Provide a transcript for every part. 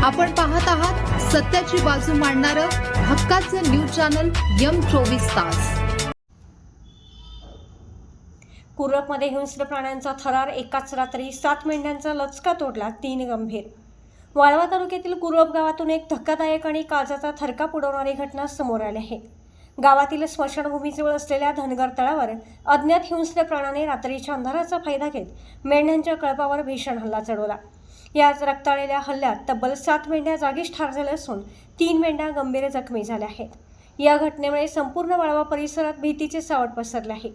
आपण पाहत आहात सत्याची बाजू मांडणारं हक्काचं न्यूज चॅनल M24 तास। कुरपमध्ये हिंस्र प्राण्यांचा थरार, एकाच रात्री 7 मेंढ्यांचा लचका तोडला, 3 गंभीर। वाळवा तालुक्यातील कुरप गावातून एक धक्कादायक आणि काळजाचा थरकाप उडवणारी घटना समोर आली आहे। गावातील स्मशानभूमीजवळ असलेल्या धनगर तळावर अज्ञात हिंस्र प्राण्याने रात्रीच्या अंधाराचा फायदा घेत मेंढ्यांच्या कळपावर भीषण हल्ला चढवला। याच रक्ताळलेल्या हल्ल्यात तब्बल 7 मेंढ्या जागीच ठार झाल्या असून 3 मेंढ्या गंभीर जखमी झाल्या आहेत। या घटनेमुळे संपूर्ण वाळवा परिसरात भीतीचे सावट पसरले आहे।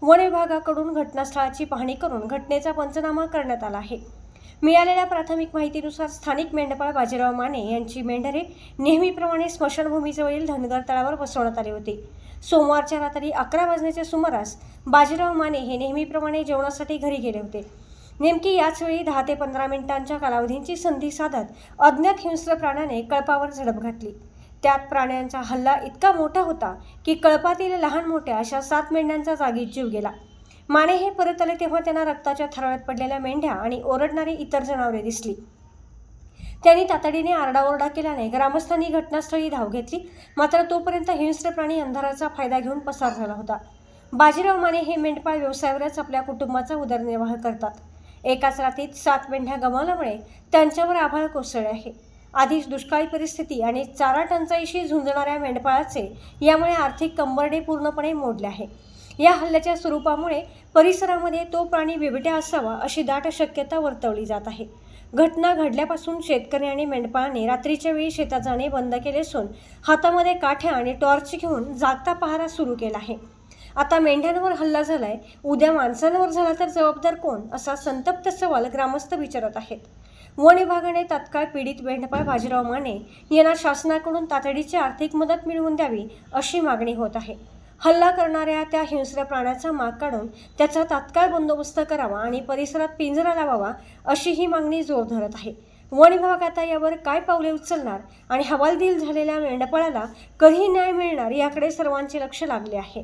वन विभागाकडून घटनास्थळाची पाहणी करून घटनेचा पंचनामा करण्यात आला आहे। मिळालेल्या प्राथमिक माहितीनुसार स्थानिक मेंढपाळ बाजीराव माने यांची मेंढरे नेहमीप्रमाणे स्मशानभूमीजवळील धनगर तळावर बसवण्यात आली होती। सोमवारच्या रात्री 11 वाजण्याच्या सुमारास बाजीराव माने हे नेहमीप्रमाणे जेवणासाठी घरी गेले होते। नेमकी याच वेळी 10 ते 15 मिनिटांच्या कालावधीची संधी साधत अज्ञात हिंस्र प्राण्याने कळपावर झडप घातली। त्यात प्राण्यांचा हल्ला इतका मोठा होता की कळपातील लहान मोठ्या अशा 7 मेंढ्यांचा जागीच जीव गेला। माने हे परत आले तेव्हा त्यांना रक्ताच्या थराळ्यात पडलेल्या मेंढ्या आणि ओरडणारी इतर जनावरे दिसली। त्यांनी तातडीने आरडाओरडा केल्याने ग्रामस्थांनी घटनास्थळी धाव घेतली, मात्र तोपर्यंत हिंस्र प्राणी अंधाराचा फायदा घेऊन पसार झाला होता। बाजीराव माने हे मेंढपाळ व्यवसायावरच आपल्या कुटुंबाचा उदरनिर्वाह करतात। एकाच रात्रीत 7 मेंढ्या गमावल्यामुळे त्यांच्यावर आभाळ कोसळले आहे। आधीच दुष्काळी परिस्थिती आणि चारा टंचाईशी झुंजणाऱ्या मेंढपाळाचे यामुळे आर्थिक कंबरडे पूर्णपणे मोडले आहे। या हल्ल्याच्या स्वरूपामुळे परिसरामध्ये तो प्राणी बिबट्या असावा अशी दाट शक्यता वर्तवली जात आहे। घटना घडल्यापासून शेतकरी आणि मेंढपाळांनी रात्रीच्या वेळी शेतात जाणे बंद केले असून हातामध्ये काठ्या आणि टॉर्च घेऊन जागता पहारा सुरू केला आहे। आता मेंढ्यांवर हल्ला झालाय, उद्या माणसांवर झाला तर जबाबदार कोण, असा संतप्त सवाल ग्रामस्थ विचारत आहेत। वन विभागाने तात्काळ पीडित मेंढपाळ बाजीराव माने यांना शासनाकडून तातडीची आर्थिक मदत मिळवून द्यावी अशी मागणी होत आहे। हल्ला करणाऱ्या त्या हिंस्र प्राण्याचा माग काढून त्याचा तात्काळ बंदोबस्त करावा आणि परिसरात पिंजरा लावावा अशी ही मागणी जोर धरत आहे। वन विभाग आता यावर काय पावले उचलणार आणि हवालदिल झालेल्या मेंढपाळाला कधी न्याय मिळणार याकडे सर्वांचे लक्ष लागले आहे।